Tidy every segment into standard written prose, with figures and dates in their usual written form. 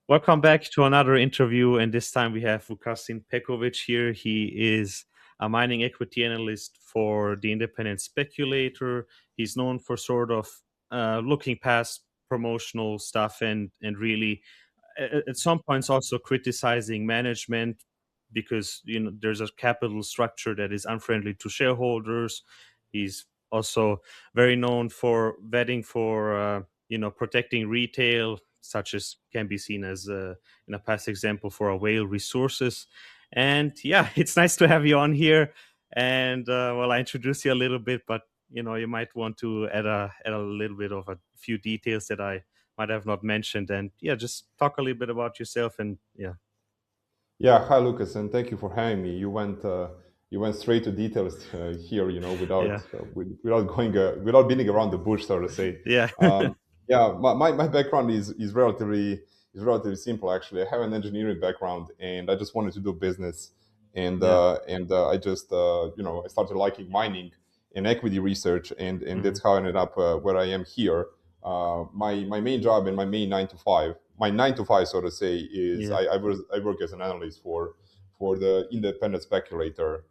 Welcome back to another interview, and this time we have Vukasin here. He is a mining equity analyst for the Independent Speculator. He's known for sort of looking past promotional stuff and really at some points also criticizing management because there's a capital structure that is unfriendly to shareholders. He's also very known for vetting for protecting retail, such as can be seen as in a past example for a whale resources. And yeah, it's nice to have you on here. And well, I introduced you a little bit, but you might want to add a little bit of a few details that I might have not mentioned. And yeah, just talk a little bit about yourself. And yeah. Yeah, hi Lucas, and thank you for having me. You went straight to details here, Yeah. without going without beating around the bush, so to say. Yeah. Yeah, my background is relatively simple actually. I have an engineering background, and I just wanted to do business, and Yeah. I just I started liking mining and equity research, and Mhm. that's how I ended up where I am here. My main job and my 9 to 5, so to say, is Yeah. I work as an analyst for the Independent Speculator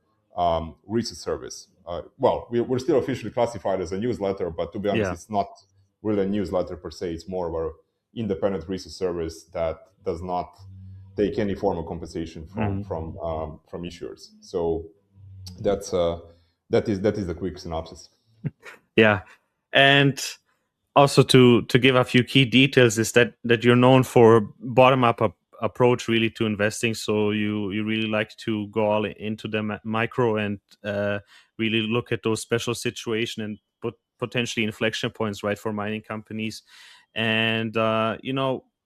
research service. Well, we're still officially classified as a newsletter, but to be honest, Yeah. it's not really a newsletter per se. It's more of an independent research service that does not take any form of compensation from Mhm. from issuers. So that's that is the quick synopsis. Yeah. And also to give a few key details is that you're known for bottom up approach really to investing. So you really like to go all into the micro and really look at those special situation and put potentially inflection points right for mining companies. And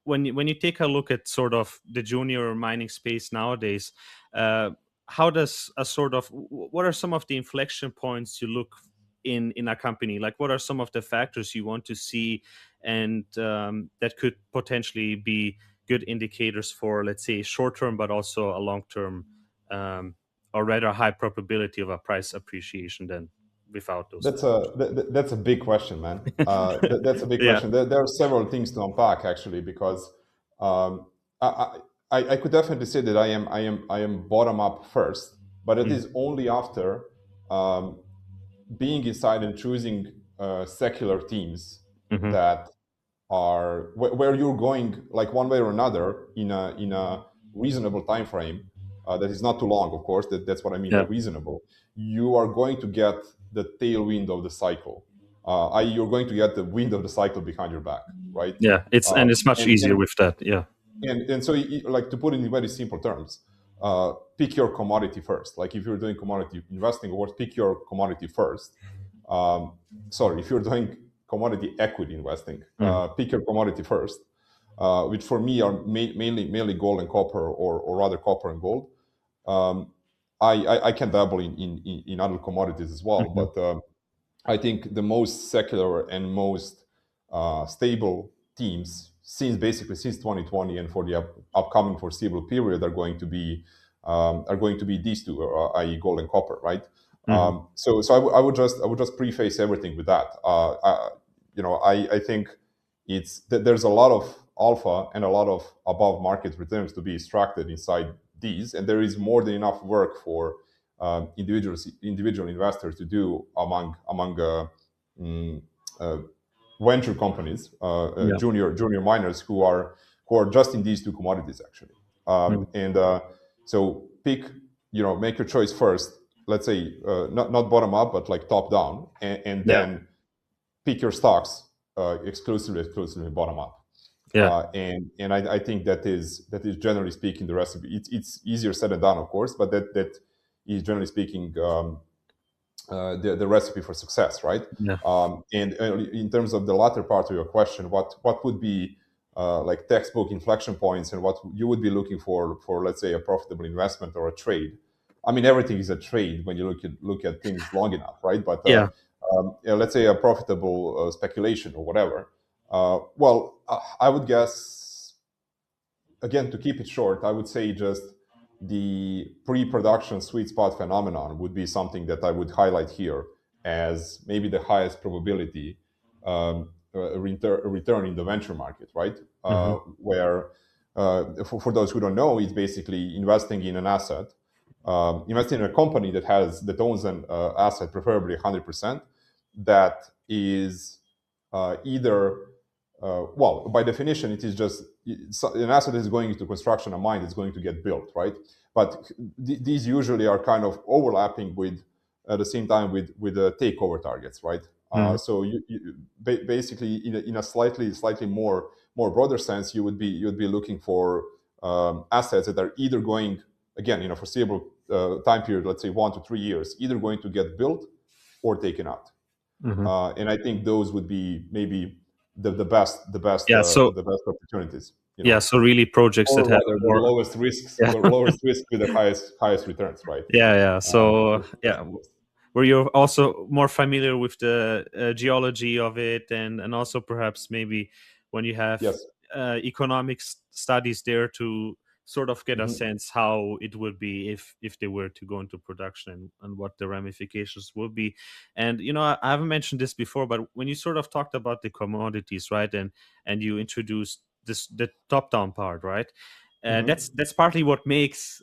when you take a look at sort of the junior mining space nowadays, uh, how does a sort of what are some of the inflection points you look in a company? Like, what are some of the factors you want to see, and that could potentially be good indicators for, let's say, short term, but also a long term, um, or rather high probability of a price appreciation than without those That's factors? that's a big question, man. That's a big Yeah. question. There are several things to unpack actually, because um, I could definitely say that I am bottom up first, but it Mm. is only after um, being inside and choosing secular teams Hmm. that are where you're going like one way or another in a reasonable time frame that is not too long, of course. That's what I mean by Yeah. reasonable. You are going to get the tailwind of the cycle. You're going to get the wind of the cycle behind your back, right? Yeah. It's much And easier with that. Yeah. so like, to put it in very simple terms, pick your commodity first. Like, if you're doing commodity investing, or pick your commodity first. um, Sorry, if you're doing commodity equity investing, Mhm. pick your commodity first, which for me are mainly gold and copper, or rather copper and gold. um, I can dabble in other commodities as well, Mhm. but I think the most secular and most stable teams, since 2020 and for the upcoming foreseeable period, are going to be these two, i.e., gold and copper, right? Mhm. I would just preface everything with that. I think there's a lot of alpha and a lot of above market returns to be extracted inside these, and there is more than enough work for individual investors to do among mm, uh, venture companies, Yeah. junior miners who are just in these two commodities actually. Mhm. And So make your choice first. Let's say not bottom up, but like top down, and Yeah. then pick your stocks exclusively bottom up. Yeah. And I think that is generally speaking the recipe. It's easier said than done, of course, but that is generally speaking the recipe for success, right? Yeah. And in terms of the latter part of your question, what would be like textbook inflection points, and what you would be looking for, let's say, a profitable investment or a trade. I mean, everything is a trade when you look at things long enough, right? But Yeah. let's say a profitable speculation or whatever. I would guess, again, to keep it short, I would say just the pre-production sweet spot phenomenon would be something that I would highlight here as maybe the highest probability return in the venture market, right? Mhm. Where for those who don't know, it's basically investing in an asset, investing in a company that owns an asset, preferably 100%, that is either well, by definition, it is just an asset is going into construction, a mine is going to get built, right? But these usually are kind of overlapping with at the same time with the takeover targets, right? Mhm. So basically, in a slightly more broader sense, you would be looking for assets that are either going, again, in a foreseeable time period, let's say 1 to 3 years, either going to get built or taken out. Mhm. And I think those would be maybe the best Yeah. So the best opportunities, yeah. So really projects that or have rather the more. lowest risks, Yeah. lowest risk with the highest returns, right? Yeah. Yeah. So That's yeah. the best. Where you're also more familiar with the geology of it, and also perhaps maybe when you have Yes. economics studies there to sort of get a Mhm. sense how it would be if they were to go into production, and what the ramifications would be. And I haven't mentioned this before, but when you sort of talked about the commodities, right, and you introduced the top down part, right, Mhm. that's partly what makes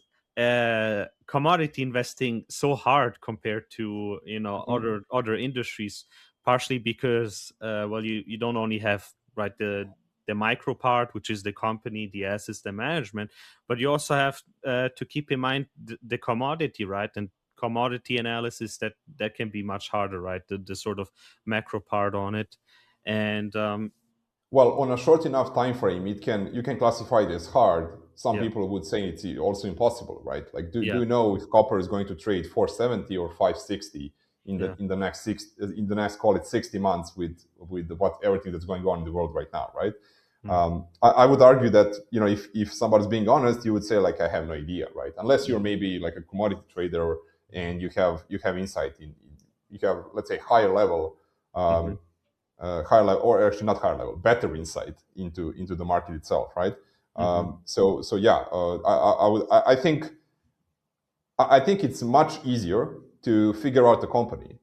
commodity investing so hard compared to Mhm. other industries, partially because well, you don't only have, right, the micro part, which is the company, the assets, the management, but you also have to keep in mind the commodity, right, and commodity analysis that can be much harder, right, the sort of macro part on it. And Well, on a short enough time frame, you can classify it as hard. Some yeah, people would say it's also impossible, right? Like, do yeah, you know if copper is going to trade 470 or 560 yeah, in the next, call it, 60 months with what everything that's going on in the world right now, right? mm, I would argue that, if somebody's being honest, you would say, like, I have no idea, right? Unless yeah, you're maybe like a commodity trader and you have insight you have, let's say, higher level, hmm, higher level, or actually not higher level, better insight into the market itself, right? hmm. So yeah, I think it's much easier to figure out the company,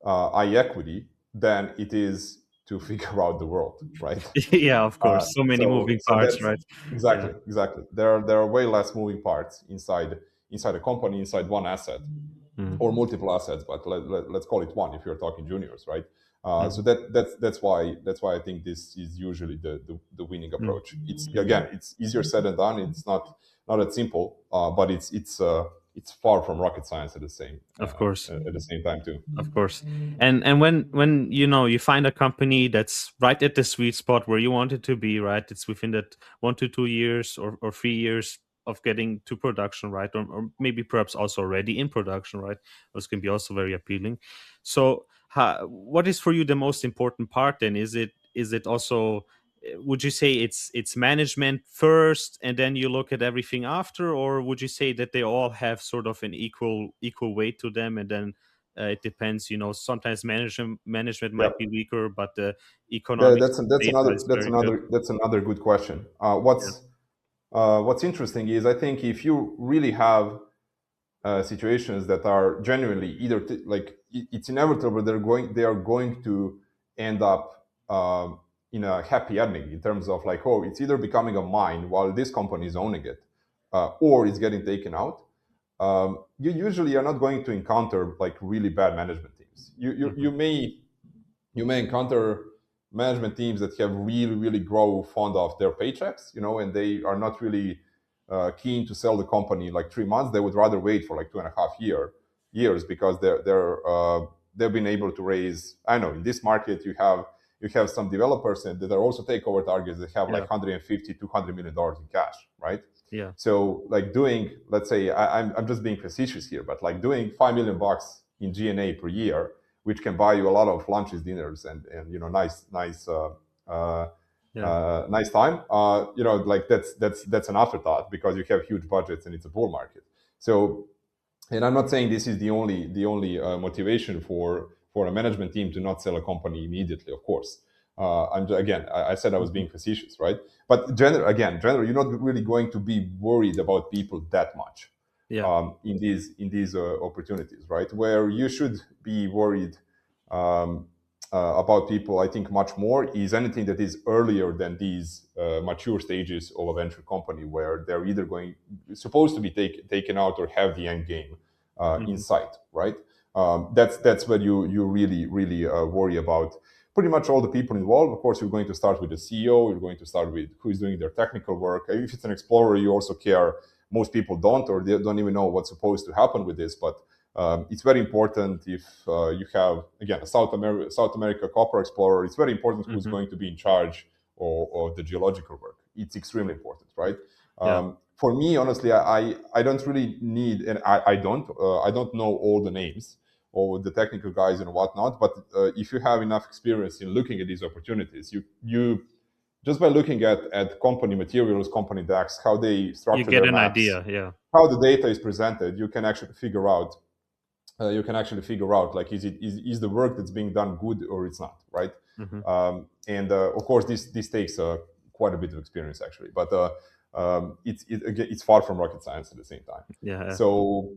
i.e. equity, than it is to figure out the world, right? Yeah, of Uh, course, so many so moving so parts, that's right? Yeah. exactly. There are way less moving parts inside a company, inside one asset, Mhm. or multiple assets, but let's call it one if you're talking juniors, right? So Mhm. that's why I think this is usually the winning Mhm. approach. It's, again, it's easier said than done. It's not that simple, but it's far from rocket science Of course. at the same time too. Of course. And when you find a company that's right at the sweet spot where you want it to be, right? It's within that 1 to 2 years, or 3 years of getting to production, right? Or maybe perhaps also already in production, right? Those can be also very appealing. So what is for you the most important part then? Is it also, would you say it's management first and then you look at everything after, or would you say that they all have sort of an equal weight to them, and then it depends, sometimes management Yeah. might be weaker, but the economics That's data another is very good. good question. Yeah. What's interesting is, I think, if you really have situations that are genuinely either like, it's inevitable they are going to end up in a happy ending, in terms of, like, oh, it's either becoming a mine while this company is owning it, or it's getting taken out. You usually are not going to encounter, like, really bad management teams. Hmm. You may encounter management teams that have really grow fond of their paychecks, and they are not really keen to sell the company in like 3 months. They would rather wait for like 2.5 years, because they've been able to raise. I know, in this market you have some developers that are also takeover targets that have like Yeah. 150 $200 million in cash, right? Yeah. So, like, doing, let's say, I'm just being facetious here, but like doing $5 million in G&A per year, which can buy you a lot of lunches, dinners, and uh, Yeah. nice time. Like, that's an afterthought, because you have huge budgets and it's a bull market. So, and I'm not saying this is the only motivation for a management team to not sell a company immediately. Of course, again, I said I was Hmm. being facetious, right? But generally, you're not really going to be worried about people that much Yeah. in these opportunities, right? Where you should be worried, um, about people, I think, much more is anything that is earlier than these mature stages of a venture company, where they're either supposed to be taken out or have the end game in sight, right? That's where you really worry about pretty much all the people involved. Of course, you're going to start with the CEO. You're going to start with who is doing their technical work. If it's an explorer, you also care. Most people don't, or they don't even know what's supposed to happen with this, but it's very important if you have, again, a South America copper explorer. It's very important who's going to be in charge of the geological work. It's extremely important, right? For me, honestly, I don't really need, and I don't know all the names or the technical guys and whatnot. But if you have enough experience in looking at these opportunities, you just by looking at company materials, company decks, how they You structure get their an maps, idea, yeah. how the data is presented, you can actually figure out. Like, is the work that's being done good or it's not, right? And of course, this takes quite a bit of experience, actually, but it's far from rocket science at the same time. Yeah. So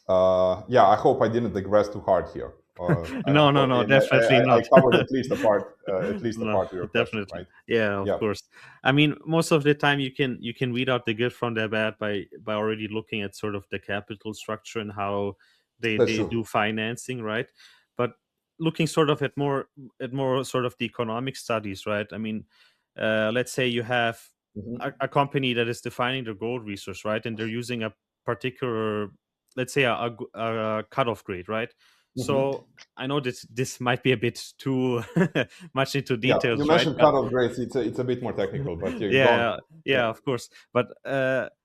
I hope I didn't digress too hard here. No, And definitely I not. covered at least a part No, of your question, definitely. right? Yeah, of Yeah, course. I mean, most of the time you can weed out the good from the bad by already looking at sort of the capital structure and how that's they true. do financing, right? But looking sort of at more sort of the economic studies, right? I mean, let's say you have a company that is defining their gold resource, right? And they're using a particular, let's say a cutoff grade, right? Hmm. So I know this might be a bit too much into Yeah, you details, right? mentioned But cutoff grades. It's a bit more technical, but yeah, go on. yeah, Yeah. yeah, of course. But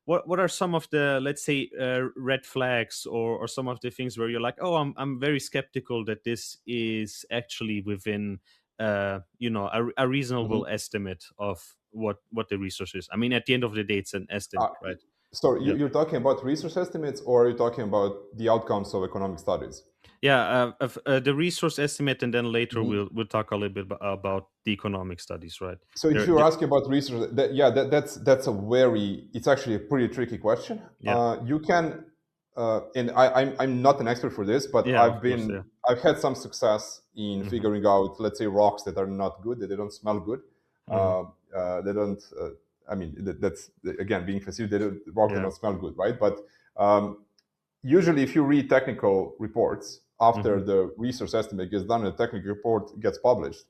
what are some of the, let's say, red flags, or some of the things where you're like, oh, I'm very skeptical that this is actually within a reasonable Mhm. estimate of what the resource is. I mean, at the end of the day, it's an Uh, estimate, right? so Yeah. you're talking about resource estimates, or are you talking about the outcomes of economic studies? Yeah, the resource estimate, and then later Mhm. we'll talk a little bit about the economic studies, right? So if They're, you're they're- asking about research, that's a very, it's actually a pretty tricky question. yeah, You can, and I'm not an expert for this, but yeah, of course, yeah. I've had some success in Hmm. figuring out, let's say, rocks that are not good, that they don't smell good, Hmm. they don't. I mean, that's again being facile. Rocks that Yeah. don't smell good, right? But usually, if you read technical reports after Hmm. the resource estimate gets done and the technical report gets published,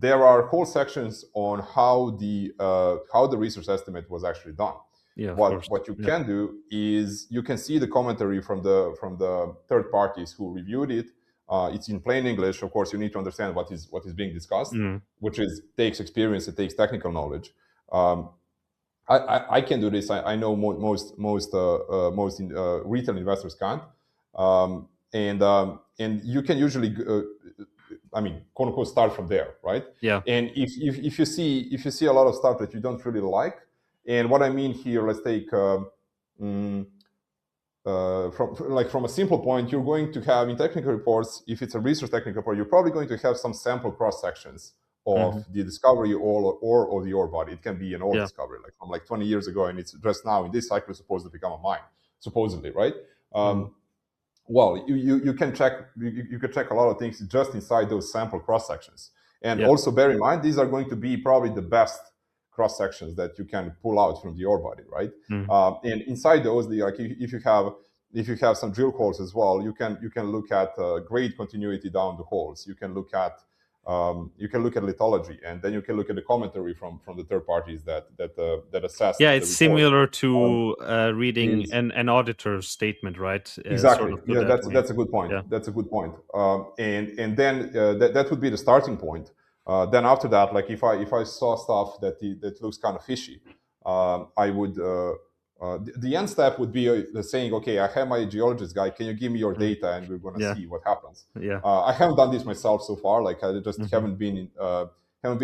there are whole sections on how the resource estimate was actually done. Yeah, of course. What you Yeah. can do is you can see the commentary from the third parties who reviewed it. It's in plain English. Of course, you need to understand what is being discussed, Mm. which is takes experience, it takes technical knowledge. Um, I can do this. I know most retail investors can't, and you can usually, I mean, quote unquote, start from there, right? Yeah. And if you see a lot of stuff that you don't really like, and what I mean here, let's take mm, from a simple point, you're going to have in technical reports, if it's a research technical report, you're probably going to have some sample cross sections of Hmm. the discovery or the ore body. It can be an old Yeah. discovery, like from like 20 years ago, and it's just now in this cycle supposed to become a mine, supposedly, right? Mm. Well, you can check you can check a lot of things just inside those sample cross sections, and Yeah. also bear in mind these are going to be probably the best cross sections that you can pull out from the ore body, right? Mm. And inside those, if you have some drill holes as well, you can look at grade continuity down the holes. You can look at lithology, and then you can look at the commentary from the third parties that assessed Yeah, the it's report. similar Um, to reading is an auditor's statement, right? Sort Exactly. of to Yeah, that way. that's a good point. Yeah. That's a good point. And then that would be the starting point. Then after that, like if I saw stuff that looks kind of fishy, I would the end step would be saying, okay, I have my geologist guy. Can you give me your Mm. data, and we're gonna Yeah. see what happens. Yeah. I haven't done this myself so far. Like I just Hmm. haven't been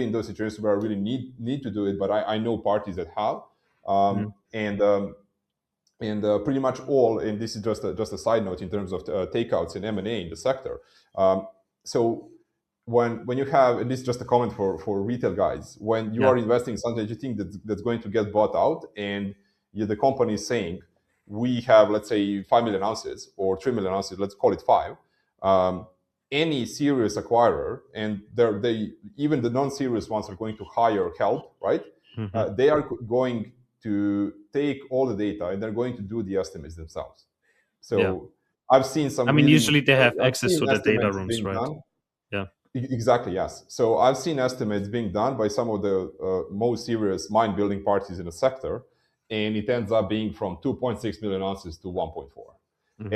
in those situations where I really need to do it. But I know parties that have. Mm. And pretty much all, and this is just a side note in terms of takeouts in M&A in the sector. So when you have, and this is just a comment for retail guys, when you Yeah. are investing in something that you think that's going to get bought out, and the company is saying, we have, let's say, 5 million ounces or 3 million ounces, let's call it five, um, any serious acquirer, and they even the non-serious ones are going to hire help, right? Hmm. They are going to take all the data and they're going to do the estimates themselves. Yeah. So I've seen I some mean, really, usually they have I've access seen to the data estimates rooms, being right? done. Yeah. Exactly, yes. So I've seen estimates being done by some of the most serious mine building parties in the sector, and it ends up being from 2.6 million ounces to 1.4 Hmm.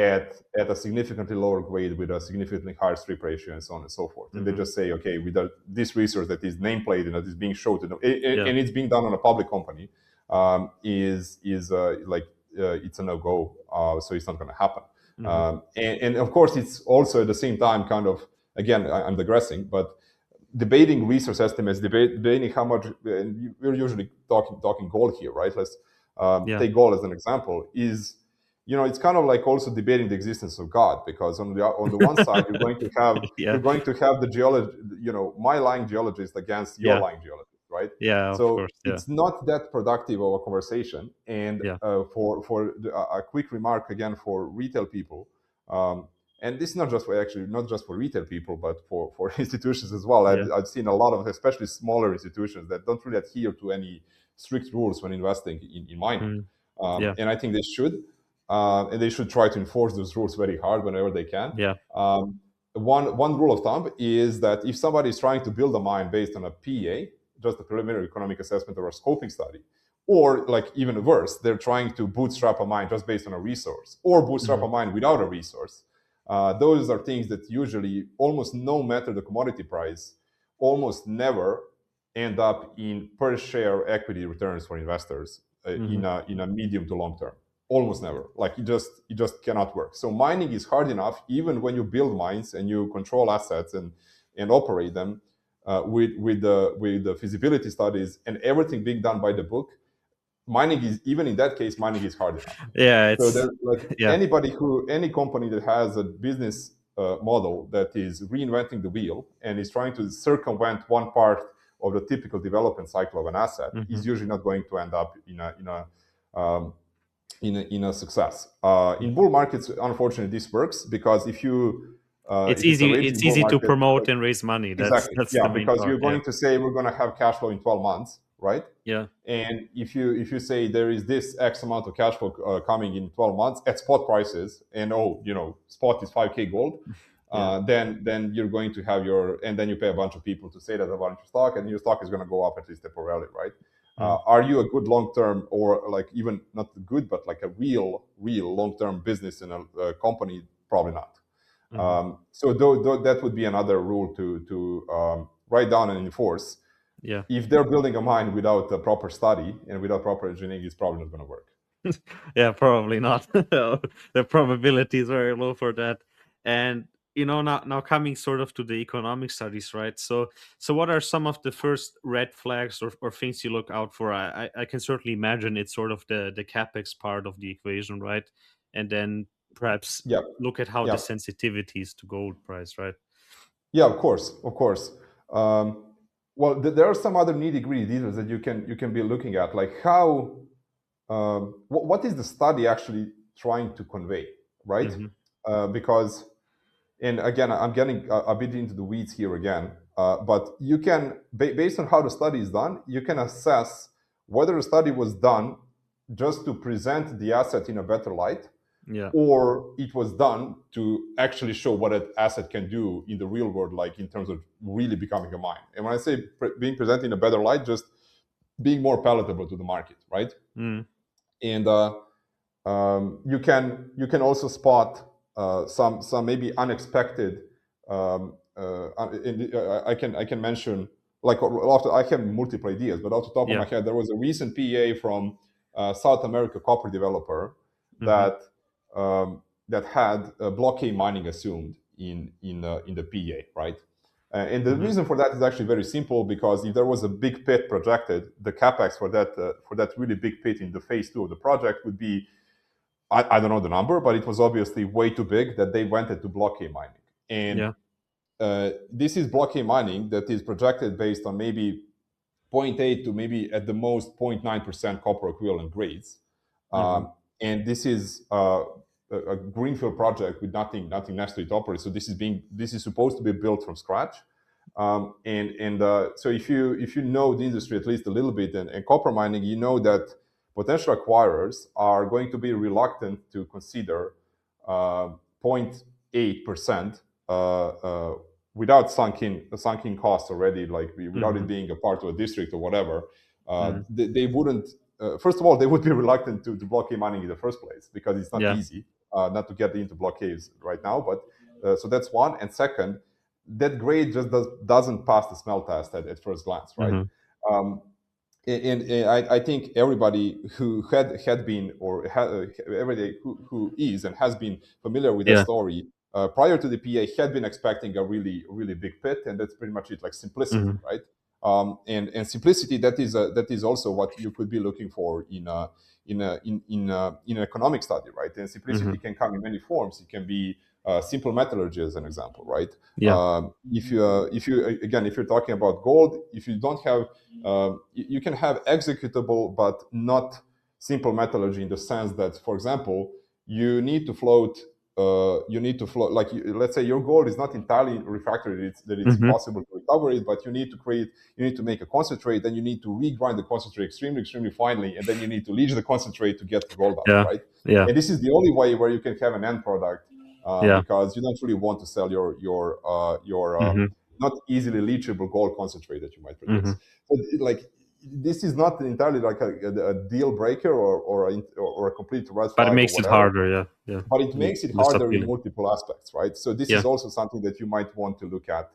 at a significantly lower grade with a significantly higher strip ratio and so on and so forth. And they Hmm. just say, okay, with this resource that is nameplate and that is being shown to them, Yeah. and it's being done on a public company, is like it's a no go. So it's not going to happen. Hmm. And of course, it's also at the same time kind of, again, I'm digressing, but debating resource estimates, debating how much, and we're usually talking gold here, right? Let's Yeah. take gold as an example. Is, it's kind of like also debating the existence of God, because on the one side Yeah. you're going to have the geologist, my lying geologist against your Yeah. lying geologist, right? Yeah. Of So course. Yeah. it's not that productive of a conversation. And Yeah. a quick remark again for retail people. And this is not just for retail people, but for institutions as well. Yeah. I've seen a lot of, especially smaller institutions, that don't really adhere to any strict rules when investing in mining. Mm. Yeah. And I think they should, and they should try to enforce those rules very hard whenever they can. Yeah. One rule of thumb is that if somebody is trying to build a mine based on a PEA, just a preliminary economic assessment or a scoping study, or like even worse, they're trying to bootstrap a mine just based on a resource, or bootstrap Hmm. a mine without a resource. Those are things that usually, almost no matter the commodity price, almost never end up in per share equity returns for investors Hmm. in a medium to long term. Almost never. Like it just cannot work. So mining is hard enough, even when you build mines and you control assets and operate them with the feasibility studies and everything being done by the book. Mining is, even in that case, mining is hard enough. Yeah. So It's that, like, yeah. any company that has a business model that is reinventing the wheel and is trying to circumvent one part of the typical development cycle of an asset Hmm. is usually not going to end up um, in a success. In Hmm. bull markets, unfortunately, this works because It's if it's a easy. raging It's bull easy to market, promote and raise money. That's exactly, that's yeah, the main because part. you're Yeah. going to say we're going to have cash flow in 12 months, right? Yeah. And if you say there is this X amount of cash flow coming in 12 months at spot prices, and spot is 5K gold, Yeah. then you're going to have and then you pay a bunch of people to say that about your stock, and your stock is going to go up at least temporarily, right? Mm. Are you a good long term, or like even not good, but like a real long term business in a company? Probably not. Hmm. So that would be another rule to write down and enforce. Yeah. If they're building a mine without a proper study and without proper engineering, it's probably not going to work. Yeah, probably not. The probability is very low for that. And now coming sort of to the economic studies, right? So what are some of the first red flags or things you look out for? I can certainly imagine it's sort of the capex part of the equation, right? And then perhaps Yeah, look at how the yeah, sensitivities to gold price, right? yeah. Of course, of course. Well, there are some other nitty gritty details that you can be looking at, like how what is the study actually trying to convey, right? Mm-hmm. Because, and again, I'm getting a bit into the weeds here again, but you can, based on how the study is done, you can assess whether the study was done just to present the asset in a better light, Yeah. or it was done to actually show what an asset can do in the real world, like in terms of really becoming a mine. And when I say being presented in a better light, just being more palatable to the market, right? Mm. And you can also spot some maybe unexpected. I can mention, like, I have multiple ideas, but off the top of Yeah. my head, there was a recent PEA from South America copper developer Mm-hmm. that that had blockade mining assumed in the PEA, right? And the Mm-hmm. reason for that is actually very simple, because if there was a big pit projected, the capex for that really big pit in the phase 2 of the project would be, I don't know the number, but it was obviously way too big that they wanted to blockade mining. And Yeah. this is blockade mining that is projected based on maybe zero point 0.8 to maybe at the most 0.9% copper equivalent grades. Mm-hmm. And this is a greenfield project with nothing necessary to operate. So this is supposed to be built from scratch. So if you know the industry at least a little bit, and copper mining, you know that potential acquirers are going to be reluctant to consider 0.8% without sunk in costs already, like without it being a part of a district or whatever. They wouldn't. First of all, they would be reluctant to block cave mining in the first place because it's not Yeah. easy not to get into block caves right now. But so that's one. And second, that grade just doesn't pass the smell test at first glance, right? Um, and I think everybody who had been or everybody who is and has been familiar with that Yeah. story prior to the PA had been expecting a really big pit, and that's pretty much it, like simplicity, right? And simplicity, that is also what you could be looking for in an economic study, right? And simplicity can come in many forms. It can be simple metallurgy as an example, right? Yeah. If you're talking about gold, if you don't have you can have executable but not simple metallurgy, in the sense that, for example, you need to float. Like let's say your gold is not entirely refractory; that it's impossible to recover it. But you need to make a concentrate, then you need to regrind the concentrate extremely finely, and then you need to leach the concentrate to get the gold out, Yeah. right? Yeah. And this is the only way where you can have an end product, Yeah. because you don't really want to sell your not easily leachable gold concentrate that you might produce. So, like, this is not entirely like a deal breaker or a complete red But it flag or makes it whatever, harder. Yeah. Yeah. but it makes it Less harder in appealing. multiple aspects, right? So this is Yeah. also something that you might want to look at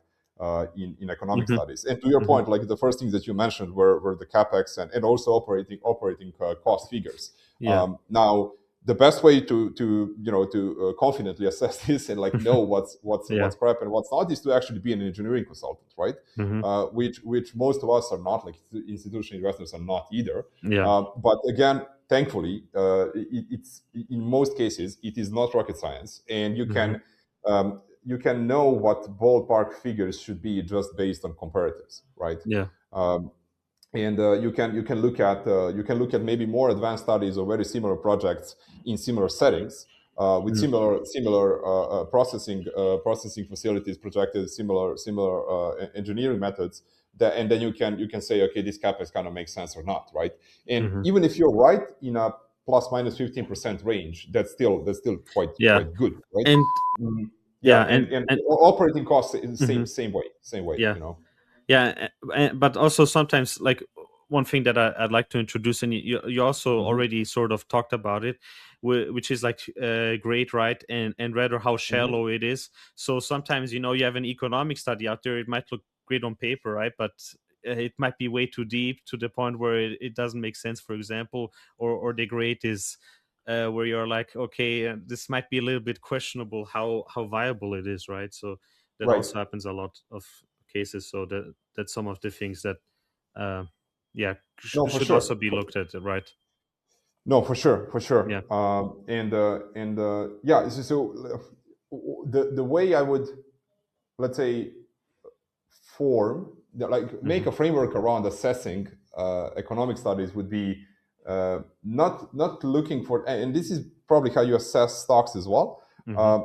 in economic studies. And to your point, like the first things that you mentioned were the capex and also operating cost figures. Yeah. Now, the best way to confidently assess this and like know Yeah. what's crap and what's not is to actually be an engineering consultant, right? Which most of us are not, like institutional investors are not either. Yeah. But again, thankfully, it's in most cases it is not rocket science, and you can know what ballpark figures should be just based on comparatives, right? Yeah. Um, and you can look at maybe more advanced studies of very similar projects in similar settings with similar processing facilities, projected similar engineering methods. And then you can say, okay, this capex kind of makes sense or not, right? And even if you're right in a plus minus 15% range, that's still Yeah. quite good, right? And Yeah, yeah. and operating costs is the Mhm. same way, Yeah. you know. Yeah. But also sometimes, like, one thing that I'd like to introduce, and you also Hmm. already sort of talked about it, which is like great, right? And rather how Hmm. shallow it is. So sometimes, you have an economic study out there, it might look great on paper, right? But it might be way too deep to the point where it doesn't make sense, for example, or the grade is where you're like, okay, this might be a little bit questionable how viable it is, right? So that Right. also happens a lot of cases. So that's some of the things that uh, yeah, No, for should also sure. be looked at, right? No, for sure, for sure. Yeah. Yeah. The way I would, let's say, make Hmm. a framework around assessing economic studies would be not looking for, and this is probably how you assess stocks as well. Hmm. Uh,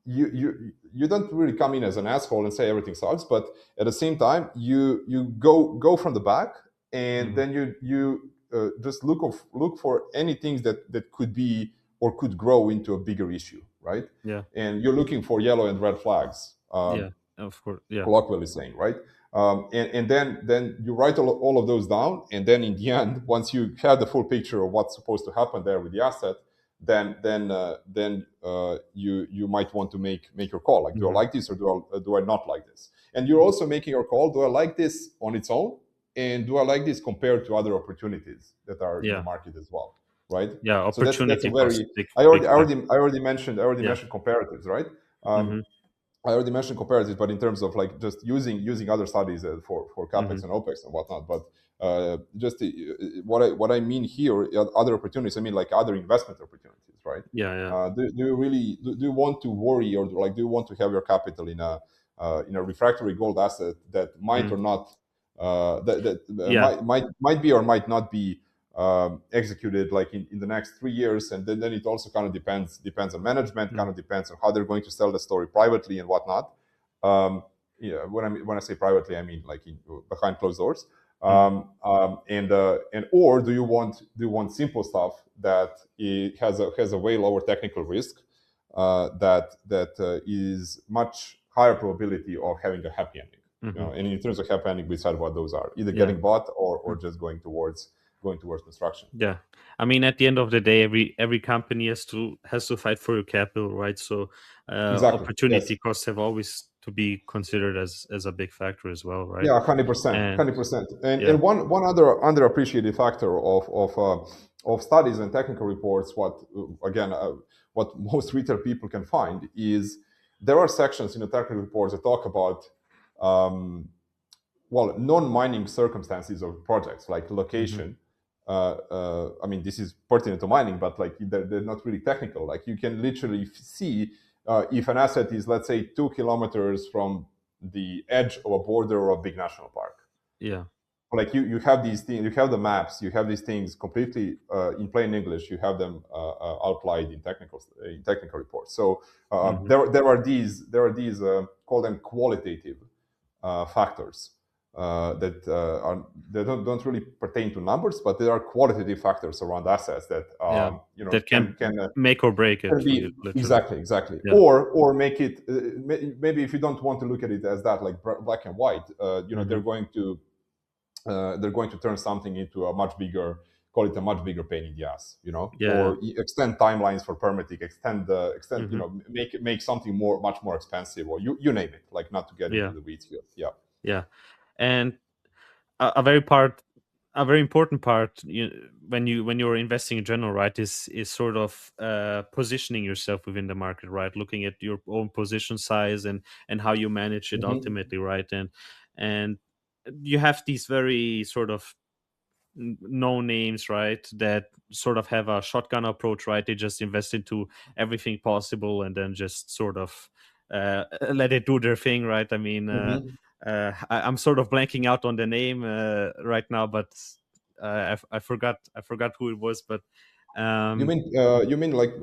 you don't really come in as an asshole and say everything sucks, but at the same time you go from the back, and Hmm. then you just look for any things that could be or could grow into a bigger issue, right? Yeah. And you're looking for yellow and red flags, Yeah. Of course. Yeah. colloquially saying, right? And then you write all of those down, and then in the end, once you have the full picture of what's supposed to happen there with the asset, then you might want to make your call. Like, do I Hmm. like this, or do I not like this? And you're also making your call. Do I like this on its own, and do I like this compared to other opportunities that are in the Yeah. market as well, right? Yeah. So that's a Opportunity cost, very big fact. I already mentioned Yeah. comparatives, right? Um, Hmm. I already mentioned comparatives, but in terms of like just using other studies for Hmm. capex and opex and whatnot. But what I mean here, other opportunities. I mean, like, other investment opportunities, right? Yeah. Yeah. Do you really do you want to worry, or like do you want to have your capital in a refractory gold asset that might Mm. or not that Yeah. might be or might not be executed like in the next 3 years, and then it also kind of depends on management, kind of depends on how they're going to sell the story privately and whatnot. Yeah, when I say privately, I mean like behind closed doors. And or do you want simple stuff that it has a way lower technical risk, that is much higher probability of having a happy ending. And in terms of happy ending, we said what those are: either Yeah. getting bought or just going towards construction. Yeah, I mean, at the end of the day, every company has to fight for your capital, right? So Exactly. Yes. opportunity costs have always to be considered as a big factor as well, right? Yeah, 100%, And 100%. And yeah. and one other underappreciated factor of studies and technical reports, what most retail people can find is there are sections in the technical reports that talk about non-mining circumstances of projects like location. I mean, this is pertinent to mining, but like they're not really technical. Like you can literally see if an asset is, let's say, 2 kilometers from the edge of a border of a big national park. Yeah. Like you have these things, you have the maps, you have these things completely in plain English. You have them outlined in technical reports. So there are these call them qualitative factors that they don't really pertain to numbers, but there are qualitative factors around assets that Yeah, that can make or break it can for you, be literally. exactly, Yeah. or make it maybe if you don't want to look at it as that, like black and white. They're going to turn something into a much bigger, call it a much bigger pain in the ass, Yeah. or extend timelines for permitting, extend, make something much more expensive, or you name it, like not to get into Yeah. the weeds here. Yeah. Yeah. And a very important part, when you're investing in general, right, is sort of positioning yourself within the market, right, looking at your own position size and how you manage it Hmm. ultimately, right, and you have these very sort of no names, right, that sort of have a shotgun approach, right? They just invest into everything possible and then just sort of let it do their thing, right? I mean, Hmm. I'm sort of blanking out on the name right now, but I forgot who it was, but um You mean like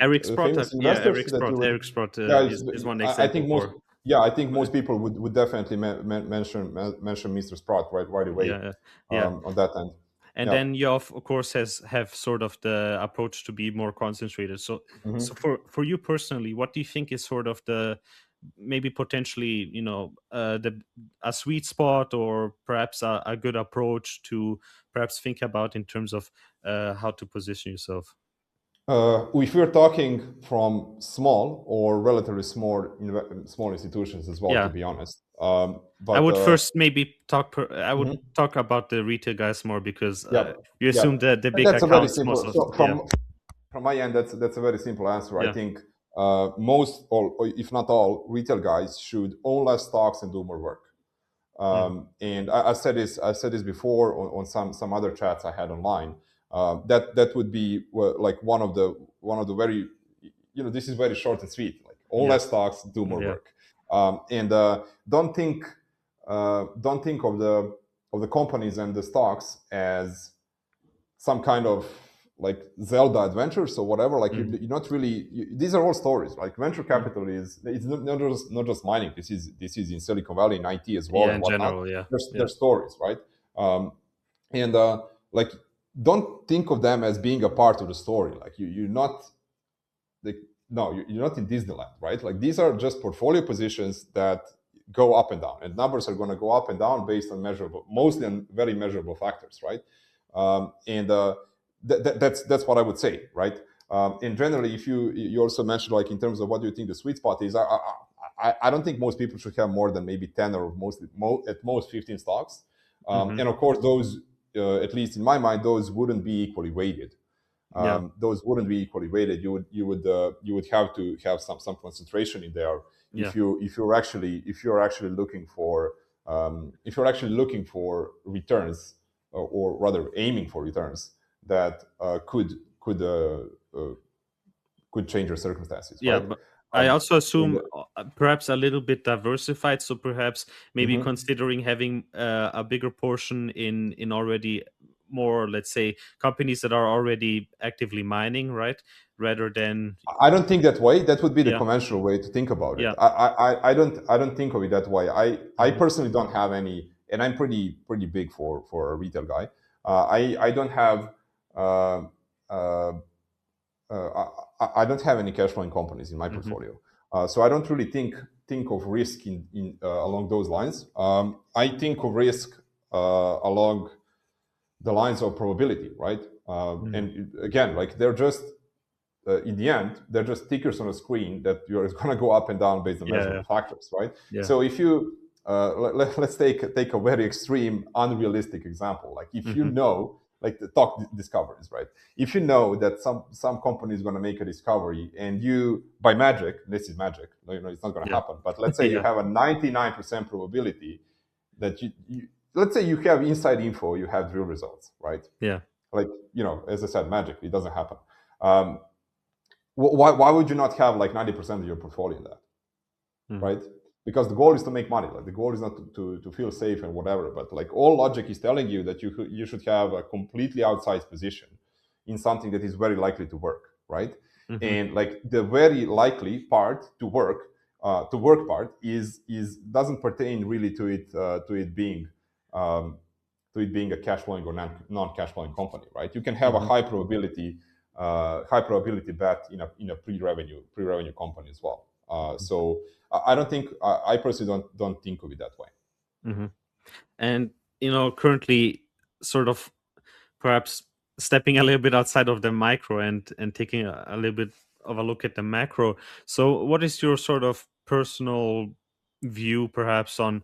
Eric Sprott. famous Yeah, investors that you would? Eric Sprott Yeah, is one I think example most. for Yeah, I think most people would definitely mention Mr. Sprott right away yeah. Yeah. on that end. And Yeah. then you of course have sort of the approach to be more concentrated. So Hmm. for you personally, what do you think is sort of the maybe potentially, the a sweet spot, or perhaps a good approach to perhaps think about in terms of how to position yourself? If we're talking from small or relatively small institutions as well, to Yeah, be honest. I But would first maybe I would mhm. talk about the retail guys more, because Yeah, you yeah, assume that the big that's a very accounts simple. most of So yeah. from my end, that's a very simple answer. I Yeah. think most, or if not all, retail guys should own less stocks and do more work. Mhm. And I said this before on some other chats I had online. That would be like one of the very, this is very short and sweet. Like own Yeah. less stocks, do more Yeah. work, and don't think don't think of the companies and the stocks as some kind of like Zelda adventures or whatever. Like Mhm. you're not really. These are all stories. Like venture Mhm. capital is, it's not just mining. This is in Silicon Valley, in IT as well Yeah, and in whatnot. general, yeah. Yeah. There's stories, right? And like don't think of them as being a part of the story. Like you're not like, no, you're not in Disneyland, right? Like these are just portfolio positions that go up and down, and numbers are going to go up and down based on mostly on very measurable factors, right? And that's what I would say, right? And generally, if you also mentioned, like, in terms of what do you think the sweet spot is, I don't think most people should have more than maybe 10 or at most 15 stocks, Mhm. and of course those, at least in my mind, those wouldn't be equally weighted. Yeah. Those wouldn't be equally weighted. You would have to have some concentration in there Yeah. if you're actually looking for, returns, or rather aiming for returns that uh, could change your circumstances, Yeah, right? but I also And, assume perhaps a little bit diversified. So perhaps maybe mhm. considering having a bigger portion in already more, let's say, companies that are already actively mining, right? Rather than I don't think that way. That would be the yeah, conventional way to think about it. yeah, I don't think of it that way. I hmm personally don't have any, and I'm pretty big for a retail guy. I don't have uh, uh, I don't have any cash flowing companies in my hmm portfolio, so I don't really think of risk in along those lines. I think of risk along the lines of probability, right? hmm And again, like they're just in the end, they're just tickers on a screen that you're going to go up and down based on yeah, measurable factors, right? yeah, So if you let's take a very extreme, unrealistic example. Like if you hmm know, like the talk discoveries, right? If you know that some company is going to make a discovery, and you by magic, this is magic, you know, it's not going to yeah, happen. But let's say you yeah, have a 99% probability that let's say you have inside info, you have real results, right? yeah, Like, you know, as I said, magic, it doesn't happen. Um, why would you not have like 90% of your portfolio in that, hmm right? Because the goal is to make money. Like the goal is not to feel safe and whatever, but like all logic is telling you that you should have a completely outsized position in something that is very likely to work, right? hmm And like the very likely part to work part is doesn't pertain really to it being um, a cash flowing or non cash flowing company, right? You can have a hmm high probability bet in a pre revenue company as well. So I don't think I personally don't think of it that way. hmm and currently, sort of, perhaps stepping a little bit outside of the micro and taking a little bit of a look at the macro. So what is your sort of personal view perhaps on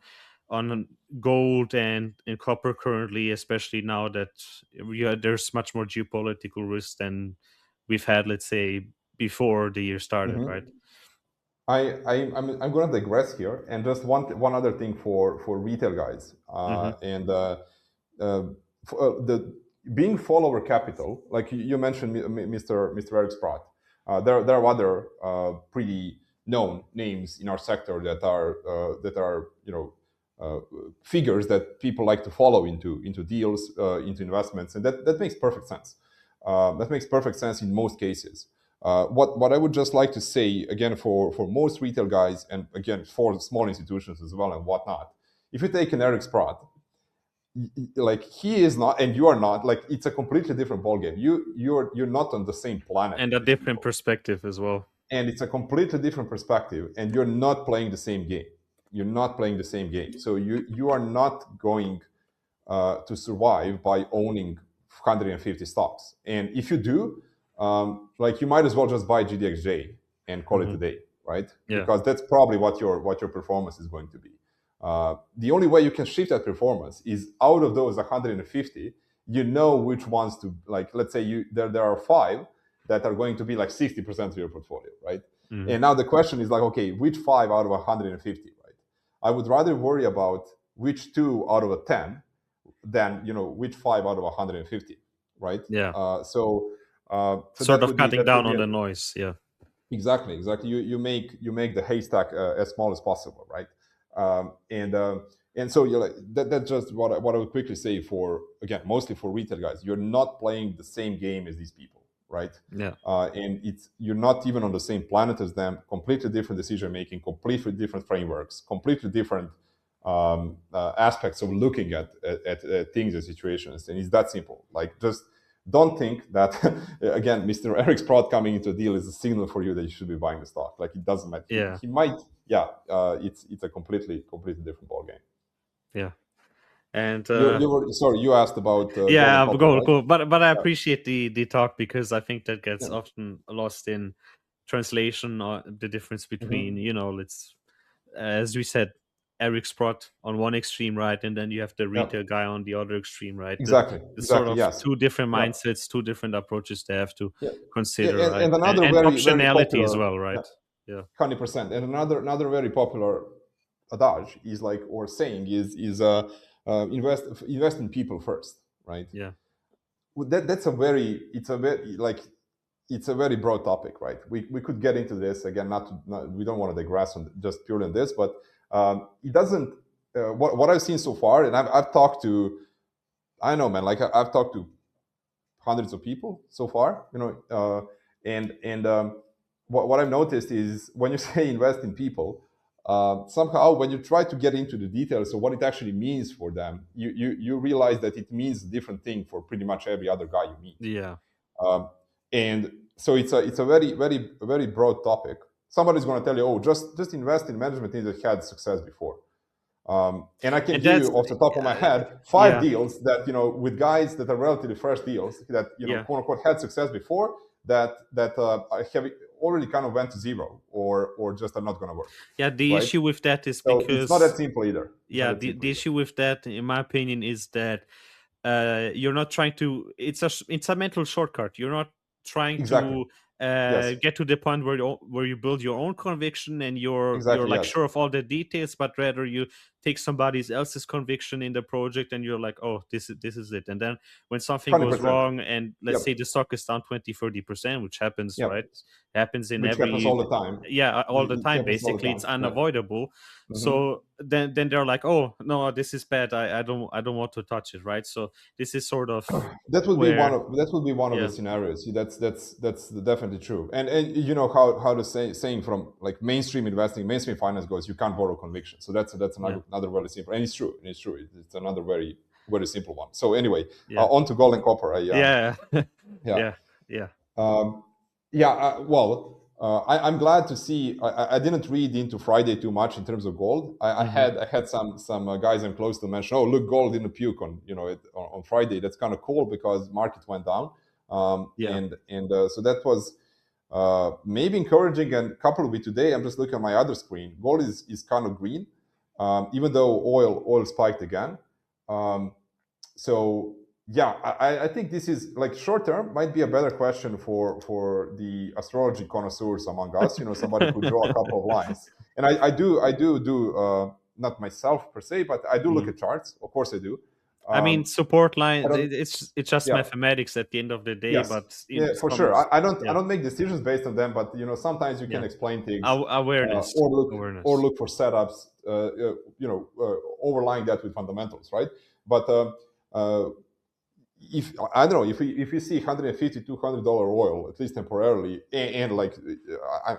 gold and copper currently, especially now that there's much more geopolitical risk than we've had, let's say, before the year started, right? Mhm. I'm going to digress here, and just one other thing for retail guys, Mm-hmm. and the being follower capital, like you mentioned, Mr. Eric Sprott. There are other pretty known names in our sector that are uh, figures that people like to follow into deals, into investments, and that makes perfect sense. That makes perfect sense in most cases. What I would just like to say again for most retail guys, and again for small institutions as well and whatnot, if you take an Eric Sprott, like he is not and you are not, like it's a completely different ballgame. You're not on the same planet And as a these different people, perspective as well. and it's a completely different perspective, and you're not playing the same game. You're not playing the same game, so you are not going to survive by owning 150 stocks. And if you do, like you might as well just buy GDXJ and call it Hmm. a day, right? Yeah. Because that's probably what your performance is going to be. The only way you can shift that performance is out of those 150, you know which ones to, like. Let's say there are five that are going to be like 60% of your portfolio, right? Hmm. And now the question is like, okay, which five out of 150, right? I would rather worry about which two out of a 10 than which five out of 150, right? Yeah. So Sort that of would be cutting that would down be on a, the noise. Yeah. exactly. You make the haystack as small as possible, right? And so you're like that's just what I would quickly say for, again, mostly for retail guys. You're not playing the same game as these people, right? Yeah. And you're not even on the same planet as them. Completely different decision making, completely different frameworks, completely different aspects of looking at things and situations. And it's that simple. Like, just don't think that again, Mr. Eric Sprott coming into a deal is a signal for you that you should be buying the stock. Like, it doesn't matter. He, Yeah. he might, yeah. It's a completely different ball game. Yeah. And You were sorry. You asked about gold and yeah, copper, cool, right? cool. But I Yeah, appreciate the talk, because I think that gets yeah. often lost in translation, or the difference between, Hmm. let's, as we said, Eric Sprott on one extreme, right, and then you have the Yeah, retail guy on the other extreme, right. exactly, The sort exactly. of Yes. two different Yeah, mindsets, two different approaches they have to yeah, yeah. consider, And, right, and and, another and very optionality as popular, well, yeah, right. Yeah. 100%. And another very popular adage is like, or saying invest in people first, right? Yeah. Well, that's a very it's a very like it's a very broad topic, right? We could get into this again. We don't want to digress on just purely on this, but it doesn't. What I've seen so far, and I've talked to I know, man. Like I've talked to hundreds of people so far, and what I've noticed is when you say invest in people, somehow when you try to get into the details of what it actually means for them, you realize that it means a different thing for pretty much every other guy you meet. Yeah. Um, and so it's a very broad topic. Somebody's going to tell you, oh, just invest in management teams that had success before. And I can And give that's you off the top of my head five yeah, deals that with guys that are relatively fresh deals that yeah. quote unquote had success before that have already kind of went to zero or just are not going to work, Yeah, the right? issue with that is So it's not that because simple either. It's not yeah, that simple the either. issue with that, in my opinion, is that you're not trying to. It's a mental shortcut. You're not trying Exactly. to Yes. get to the point where you build your own conviction and you're Exactly. like Yes. sure of all the details, but rather you take somebody else's conviction in the project and you're like, oh, this is it. And then when something goes 100%. wrong, and let's say Yep. the stock is down 20-30%, which happens, right? Yep. Happens in Which happens all every the time. yeah, all the It time. happens all the Basically, time. it's Yeah. unavoidable. Hmm. So then they're like, oh no, this is bad. I don't want to touch it, right? So this is sort of where That would be one of the yeah, scenarios. That's definitely true. And you know how the saying from like mainstream investing, mainstream finance goes, you can't borrow conviction. So that's yeah, another very simple, and it's true. And it's true. It's another very simple one. So anyway, yeah, on to gold and copper. yeah. Yeah. Yeah, yeah. Um, yeah, I'm glad to see. I didn't read into Friday too much in terms of gold. Hmm. I had some guys I'm close to mention. Oh, look, gold didn't puke on on Friday. That's kind of cool because market went down, Yeah. and so that was maybe encouraging. And coupled with today, I'm just looking at my other screen. Gold is kind of green, even though oil spiked again. Um, so yeah, I think this is like short term might be a better question for the astrology connoisseurs among us. Somebody could draw a couple of lines, and I do not myself per se, but I do look Mm. at charts. Of course, I do. I mean, Um, support I line. don't. It's just Yeah. mathematics at the end of the day, Yes. but in Yeah, for some sure. I yeah, don't make decisions based on them, but sometimes you can yeah. explain things Awareness, or awareness. look for setups. Overlying that with fundamentals, right? But if I don't know if we see 150 $200 oil at least temporarily, and like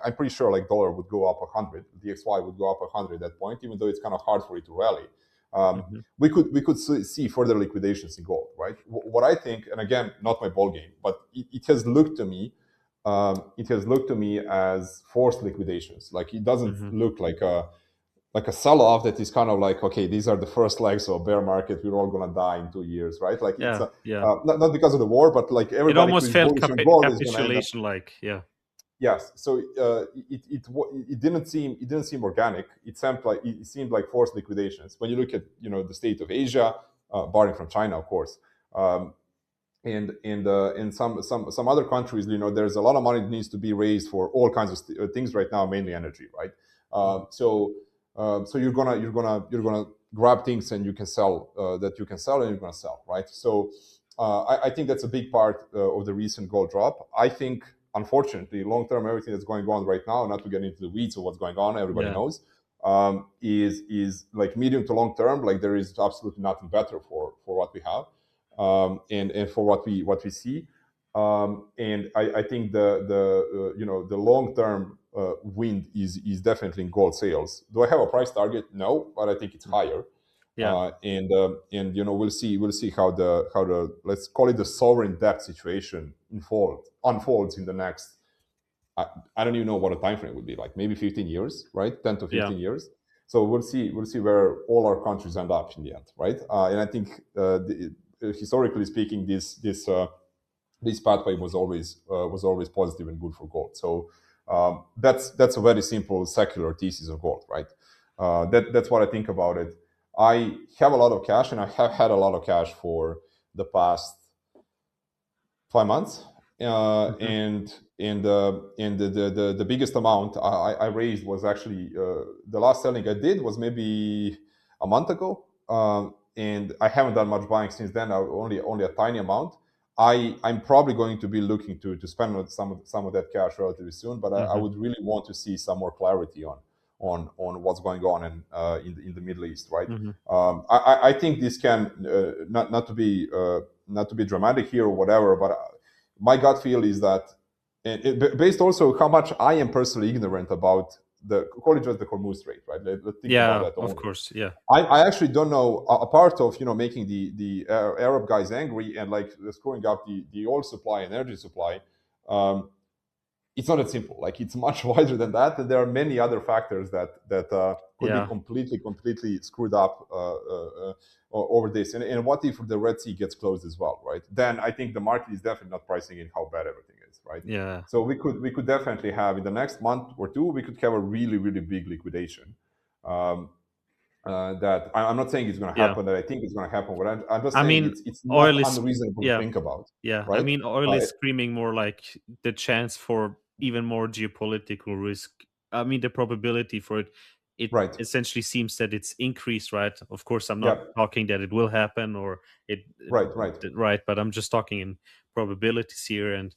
I'm pretty sure like dollar would go up 100, DXY would go up 100 at that point, even though it's kind of hard for it to rally. Hmm. We could see further liquidations in gold, right? What I think, and again, not my ball game, but it has looked to me, as forced liquidations. Like it doesn't Hmm. look like a sell-off that is kind of like, okay, these are the first legs of bear market, we're all going to die in 2 years, right? Like it's Yeah, yeah. not because of the war, but like It everybody who almost is felt bullish on gold is going to end up. capitulation, like yeah. Yes. So it didn't seem organic. It seemed like forced liquidations when you look at the state of Asia, barring from China, of course. um, and in some other countries, there's a lot of money that needs to be raised for all kinds of things right now, mainly energy, right? Mhm. So you're gonna grab things and you can sell, that you can sell, and you're gonna sell, right? So I think that's a big part of the recent gold drop. I think, unfortunately, long term, everything that's going on right now, not to get into the weeds of what's going on, everybody Yeah, knows, is like medium to long term. Like there is absolutely nothing better for what we have, and for what we see. And I think the long term wind is definitely in gold sales. Do I have a price target? No, but I think it's higher. yeah, And we'll see how the let's call it the sovereign debt situation unfolds in the next. I don't even know what a time frame would be, like maybe 15 years, right? 10 to yeah, 15 years. So we'll see where all our countries end up in the end, right? And I think historically speaking, this pathway was always positive and good for gold. So that's a very simple secular thesis of gold, right? That's what I think about it. I have a lot of cash, and I have had a lot of cash for the past 5 months, hmm, and the biggest amount I raised was actually, the last selling I did was maybe a month ago, and I haven't done much buying since then. Only a tiny amount. I'm probably going to be looking to spend some of that cash relatively soon, but I hmm. would really want to see some more clarity on what's going on in the Middle East, right? Hmm. I think this can not to be dramatic here or whatever, but my gut feel is that, based also how much I am personally ignorant about call it just the Hormuz Strait, right? Let's think about Yeah, that of only. course. Yeah. I actually don't know. A part of making the Arab guys angry and like screwing up the oil supply and energy supply, um, it's not that simple. Like it's much wider than that, and there are many other factors that could be Yeah. completely screwed up over this. And what if the Red Sea gets closed as well, right? Then I think the market is definitely not pricing in how bad everything is, right? Yeah. So we could definitely have in the next month or two we could have a really big liquidation. Um, that I'm not saying it's going to Yeah. happen. That I think it's going to happen. But I'm just I saying mean, it's oil not is, unreasonable to yeah, think about, yeah. I right? mean, oil is screaming more like the chance for even more geopolitical risk. I mean, the probability for it Right. essentially seems that it's increased, right? Of course, I'm not Yeah. talking that it will happen or Right. Right. right, but I'm just talking in probabilities here, and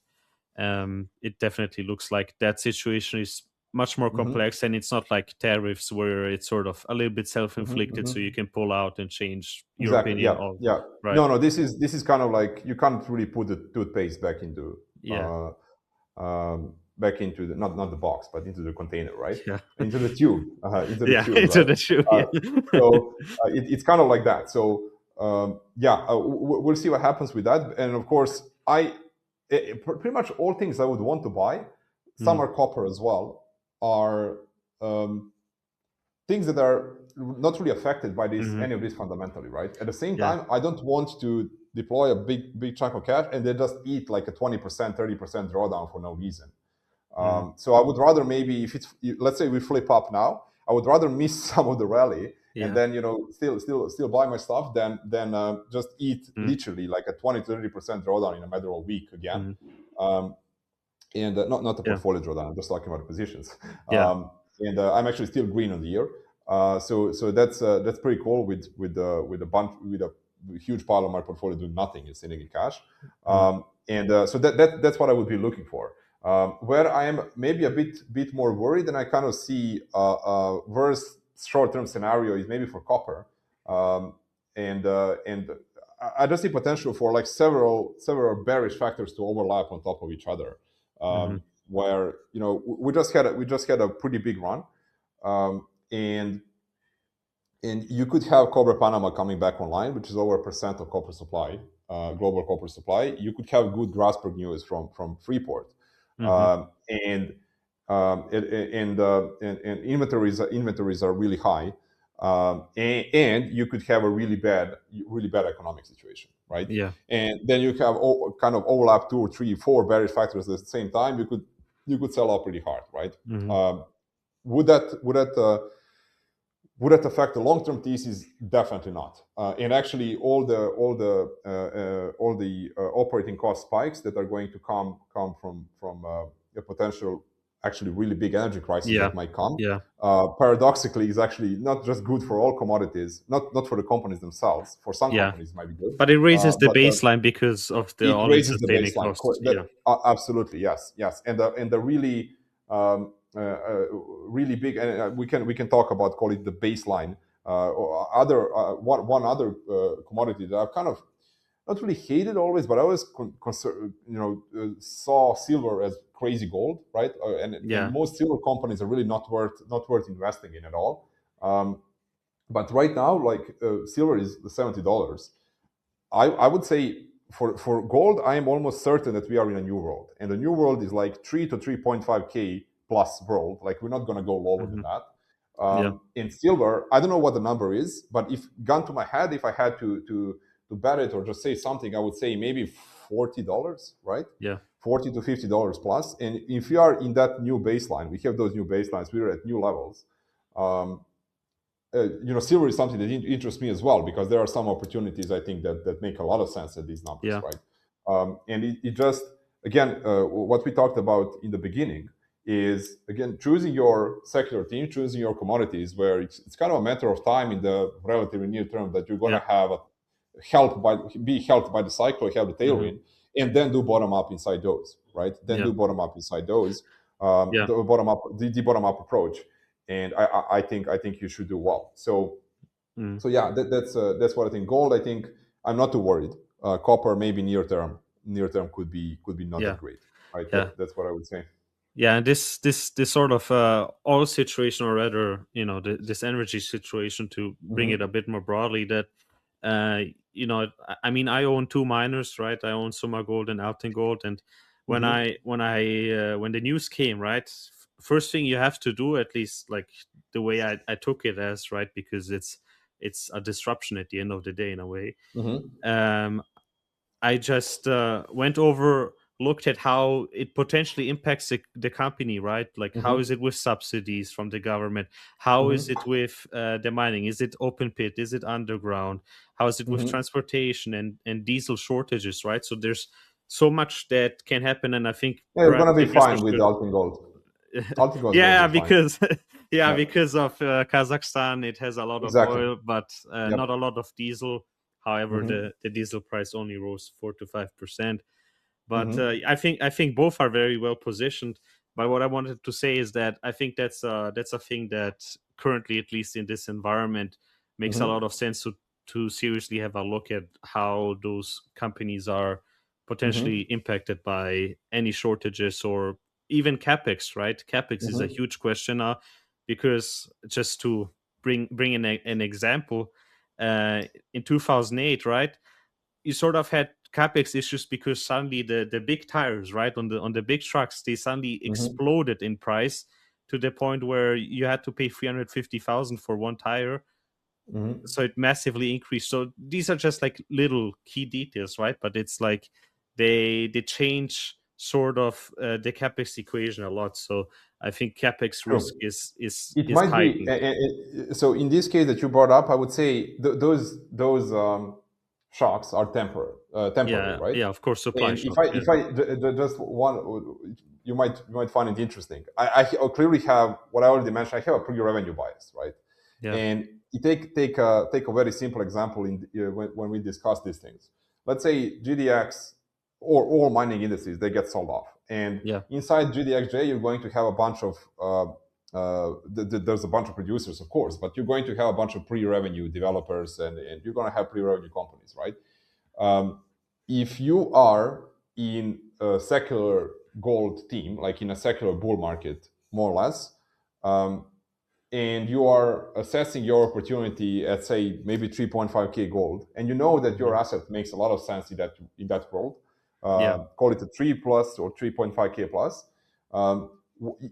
it definitely looks like that situation is much more Hmm. complex, and it's not like tariffs where it's sort of a little bit Hmm. self-inflicted, so you Hmm. can pull out and change your Exactly. opinion Yeah. of Yeah. right. No. This is kind of like you can't really put the toothpaste back into Yeah. the not the box, but into the container, right? Yeah. Into the tube, Yeah, into right? the shoe. Uh, Yeah. so it's kind of like that. So yeah, we'll see what happens with that. And of course, pretty much all things I would want to buy, some Mm, are copper as well, are um, things that are not really affected by this mhm. any of this fundamentally, right? At the same Yeah. time, I don't want to deploy a big chunk of cash and then just eat like a 20%, 30% drawdown for no reason. Mhm. So I would rather maybe if it's let's say we flip up now, I would rather miss some of the rally and Yeah. then still buy my stuff than just eat Mm, literally like a 20 to 30% drawdown in a matter of a week again. mhm. Um, and not the Yeah. portfolio drawdown. I'm just talking about the positions. Yeah. And I'm actually still green on the year. So that's pretty cool with a bunch with a huge pile of my portfolio doing nothing and sitting in cash. Mm, And so that's what I would be looking for. Where I am maybe a bit more worried, and I kind of see a worse short-term scenario is maybe for copper, and I just see potential for like several bearish factors to overlap on top of each other. mhm. Where we just had a pretty big run, and you could have Cobre Panama coming back online, which is over 1% of copper supply, global copper supply. You could have good Grasberg news from Freeport, Mhm. and and inventories are really high, and you could have a really bad economic situation, right? Yeah. And then you have kind of overlap two or three, four bearish factors at the same time. You could sell out pretty hard, right? Mhm. Um, would that affect the long-term thesis? Definitely not. And actually, all the operating cost spikes that are going to come from a potential, actually really big energy crisis Yeah. that might come, Yeah. paradoxically, is actually not just good for all commodities, not for the companies themselves. For some Yeah. companies, it might be good, But it raises the but baseline because of the it all-in raises the sustaining baseline. costs. Yeah. Absolutely, yes, and the really really big, and we can talk about, call it the baseline, or other one other commodity that I've kind of not really hated always, but I always saw silver as crazy gold, right? And Yeah. most silver companies are really not worth investing in at all. But right now, like silver is $70. I would say for gold, I am almost certain that we are in a new world, and the new world is like 3 to 3.5K plus world. Like we're not going to go lower than Mhm. that. Yeah. In silver, I don't know what the number is, but if gun to my head, if I had to bet it or just say something, I would say maybe $40, right? Yeah. $40 to $50 plus. And if we are in that new baseline, we have those new baselines. We're at new levels. Um, silver is something that interests me as well because there are some opportunities I think that make a lot of sense at these numbers, Yeah. right? And it just again what we talked about in the beginning is again choosing your secular team, choosing your commodities, where it's kind of a matter of time in the relatively near term that you're going Yeah. to have be helped by the cycle, have the Mhm. tailwind, and then do bottom up inside those, right? Then Yeah. do bottom up inside those, Yeah. the bottom up approach, and I think you should do well. Mm. So yeah, that's what I think. Gold, I think I'm not too worried. Copper, maybe near term could be not that Yeah, great. Right, yeah, that's what I would say. yeah. And this sort of oil situation, or rather, this energy situation, to bring it a Hmm. bit more broadly, that uh, I mean, I own two miners, right? I own Summa Gold and Alten Gold, and Hmm. when the news came, right, first thing you have to do, at least like the way I took it as, right, because it's a disruption at the end of the day in a way. Hmm. Um, I just went over, looked at how it potentially impacts the company, right? Like, how is Hmm. it with subsidies from the government? How is it Hmm. with the mining? Is it open pit? Is it underground? How is it with Hmm. transportation and diesel shortages, right? So there's so much that can happen, and I think Yeah, it's perhaps gonna be investors fine with should. Alten Gold. Alten Gold is gonna Yeah, be fine. because yeah, Yeah, because of Kazakhstan, it has a lot of exactly. oil, but Yep. not a lot of diesel. However, Hmm. the diesel price only rose 4 to 5%. But Hmm. I think both are very well positioned. But what I wanted to say is that I think that's a thing that currently, at least in this environment, makes a lot Hmm. of sense to seriously have a look at how those companies are potentially Hmm. impacted by any shortages or even capex. Right, capex is a Hmm. huge question now, because just to bring an example, uh, in 2008, right, you sort of had capex issues because suddenly the big tires, right, on the big trucks, they suddenly Hmm. exploded in price to the point where you had to pay 350,000 for one tire. Hmm. So it massively increased. So these are just like little key details, right? But it's like they change sort of the capex equation a lot. So I think capex risk True. It is might be heightened. so. In this case that you brought up, I would say those shocks are temporary, Yeah, right? yeah, of course, supply And shocks. Yeah, if I just one, you might find it interesting. I clearly have what I already mentioned. I have a pre-revenue bias, right? yeah, And you take a very simple example when we discuss these things. Let's say GDX or all mining indices, they get sold off, and yeah, inside GDXJ you're going to have a bunch of there's a bunch of producers, of course, but you're going to have a bunch of pre-revenue developers, and you're going to have pre-revenue companies, right? Um, if you are in a secular gold team, like in a secular bull market, more or less, um, and you are assessing your opportunity at, say, maybe 3.5k gold, and you know that your mhm, asset makes a lot of sense in that world, yeah, call it a 3 plus or 3.5k plus.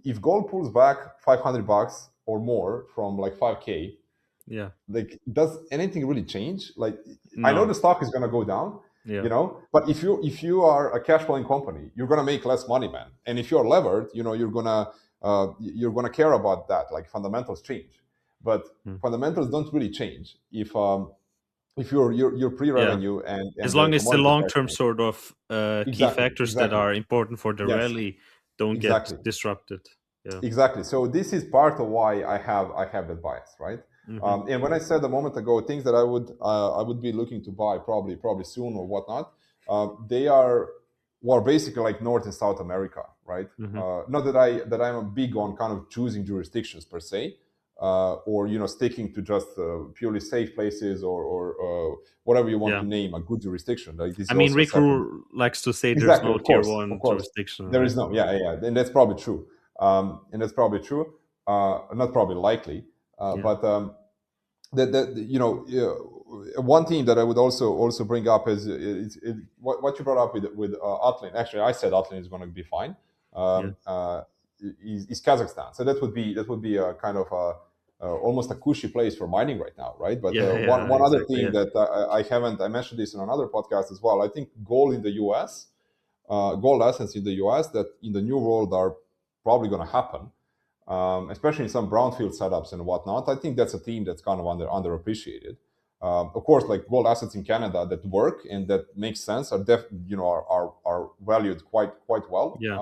If gold pulls back $500 or more from like 5k, yeah. like, does anything really change? Like, I know No, the stock is going to go down, yeah. but if you are a cash flowing company, you're going to make less money, man. And if you're levered, you're gonna care about that, like fundamentals change. But Mm. fundamentals don't really change if your Yeah. pre-revenue and As the long as the commodity long price term change. sort of key Exactly, factors that exactly. are important for the Yes, rally don't get exactly. disrupted. Yeah. Exactly. So this is part of why I have that bias, right? Hmm. And when I said a moment ago things that I would be looking to buy probably soon or whatnot, they are well basically like North and South America, right? Hmm. Not that I'm a big on kind of choosing jurisdictions per se, or sticking to just purely safe places or whatever you want Yeah. to name a good jurisdiction. Like this I is mean, also a Rick separate. Rule likes to say there's Exactly, no of tier course, of one course. jurisdiction, There right? is no, yeah, yeah, yeah. And that's probably true. And that's probably true. Not probably likely. Yeah. But one thing that I would also bring up is what you brought up with Atlin. Actually, I said Atlin is going to be fine. Yeah. Um, uh, is Kazakhstan. So that would be a kind of almost a cushy place for mining right now, right? But Yeah. one Yeah. one other Exactly. thing Yeah. that I haven't, I mentioned this in another podcast as well. I think gold in the U.S. Gold assets in the US that in the new world are probably going to happen, especially in some brownfield setups and whatnot. I think that's a theme that's kind of underappreciated. Of course, like gold assets in Canada that work and that make sense are valued quite well. Yeah.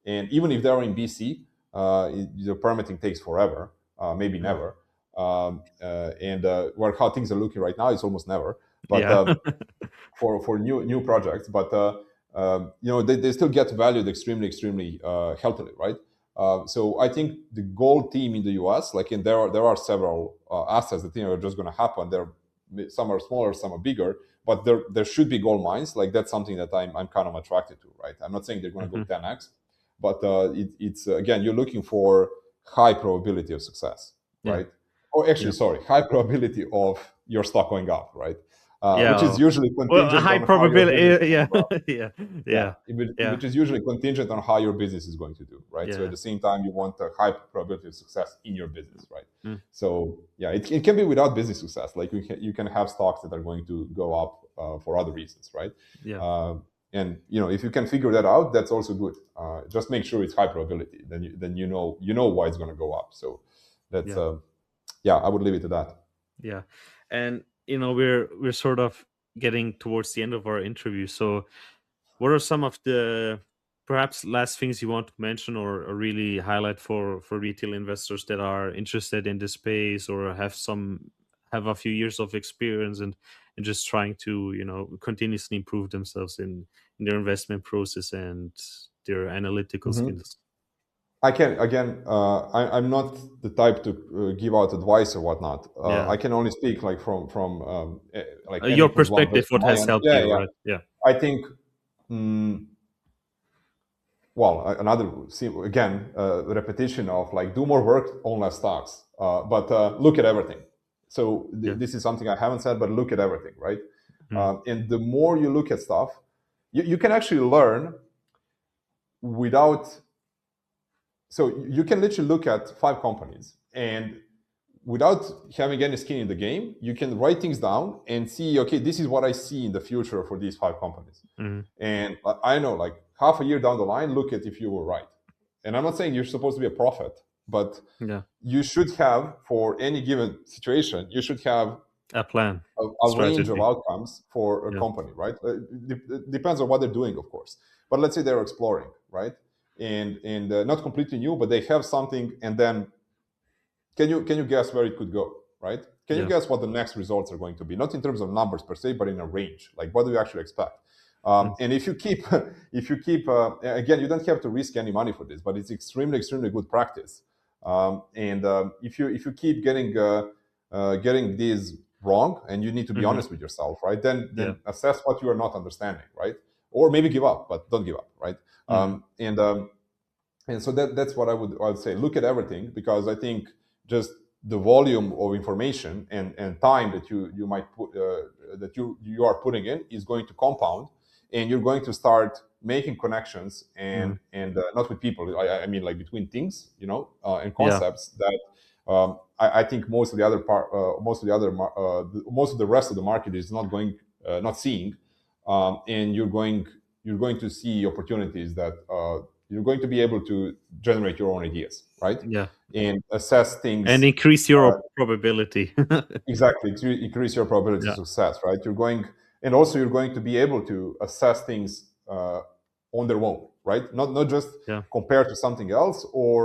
And even if they're in BC, the permitting takes forever, maybe Mm. never. And where how things are looking right now is almost never. But Yeah. for new projects, but they still get valued extremely healthily, right? So I think the gold team in the US, like, and there are several assets that are just going to happen. Some are smaller, some are bigger, but there should be gold mines. Like, that's something that I'm kind of attracted to, right? I'm not saying they're going to go Hmm. 10x, but it's again, you're looking for high probability of success, Yeah. right? Or actually, Yeah. sorry, high probability of your stock going up, right? Which is Yeah. usually Well, a contingent high on how your business probability. is Yeah. going to go. Yeah. Yeah, Yeah. Yeah. which is usually contingent on how your business is going to do, right? So at Yeah. the same time, you want a high probability of success in your business, right? Mm. So yeah, it can be without business success. Like, you can have stocks that are going to go up for other reasons, right? Yeah. Uh, and if you can figure that out, that's also good. Just make sure it's high probability. Then you know why it's going to go up. So that's Yeah. yeah, I would leave it to that. Yeah. And we're sort of getting towards the end of our interview. So what are some of the perhaps last things you want to mention, or really highlight for retail investors that are interested in this space, or have a few years of experience, and just trying to continuously improve themselves in their investment process and their analytical Mhm. skills? I can again. I'm not the type to give out advice or whatnot. Yeah. I can only speak like from like n Your equals one perspective, place from what my has end. helped Yeah, you, yeah. right? Yeah. I think. mm well, another again, repetition of, like, do more work, own less stocks, but look at everything. So Yeah. this is something I haven't said, but look at everything, right? Mm. And the more you look at stuff, you can actually learn without. So you can literally look at 5 companies, and without having any skin in the game, you can write things down and see, okay, this is what I see in the future for these 5 companies. Mm. And I know, like, half a year down the line, look at if you were right. And I'm not saying you're supposed to be a prophet, but Yeah. you should have, for any given situation, you should have A plan, a range of strategy. outcomes for a Yeah. company, right? It depends on what they're doing, of course. But let's say they're exploring, right? And not completely new, but they have something, and then can you guess where it could go, right? Can you Yeah. guess what the next results are going to be? Not in terms of numbers per se, but in a range. Like, what do you actually expect? Mm. And if you keep, again, you don't have to risk any money for this, but it's extremely, extremely good practice. And if you keep getting these wrong, and you need to be Mhm. honest with yourself, right? Then Yeah. assess what you are not understanding, right? Or maybe give up, but don't give up, right? Mhm. And so that's what I would say. Look at everything, because I think just the volume of information and time that you might put that you are putting in is going to compound, and you're going to start making connections, Mhm. and not with people. I mean, like, between things, and Yeah. concepts that I think most of the other part, most of the rest of the market is not seeing, and you're going to see opportunities that you're going to be able to generate your own ideas, right? Yeah. And assess And things. increase uh, your probability. exactly, to increase your probability of Yeah. success, right? And also you're going to be able to assess things on their own, right? Not just Yeah. compare to something else, or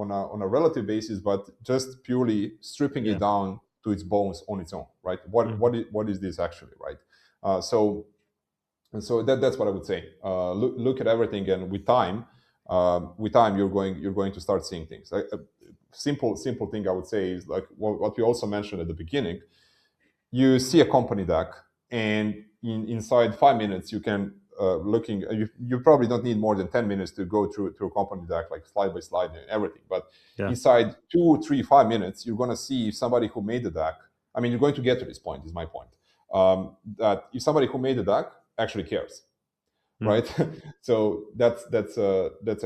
on a relative basis, but just purely stripping it Yeah. down to its bones on its own, right? what Mhm. what is, what is this actually, right? So and so that's what I would say. Look at everything, and with time, you're going to start seeing things. A simple thing I would say is, like, what we also mentioned at the beginning. You see a company deck, and inside 5 minutes, you can looking. You probably don't need more than 10 minutes to go through a company deck, like, slide by slide and everything. But Yeah. inside 2, 3, 5 minutes, you're going to see if somebody who made the deck. I mean, you're going to get to this point. Is my point. That if somebody who made the deck actually cares, Mm. right? So that's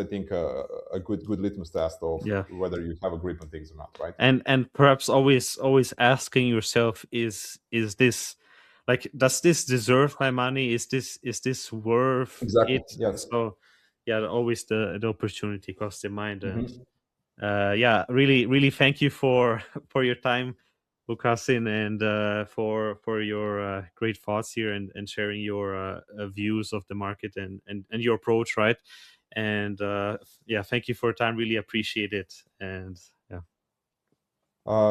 I think a good litmus test of Yeah. whether you have a grip on things or not, right? And perhaps always asking yourself, is this, like, does this deserve my money? Is this worth Exactly. it? Yes. So yeah, always the opportunity cost in mind. And Mhm. yeah, really thank you for for your time, Vukasin, and for your great thoughts here, and sharing your views of the market, and your approach, right? And yeah, thank you for your time, really appreciate it. And yeah.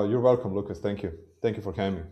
You're welcome, Lucas. Thank you for coming.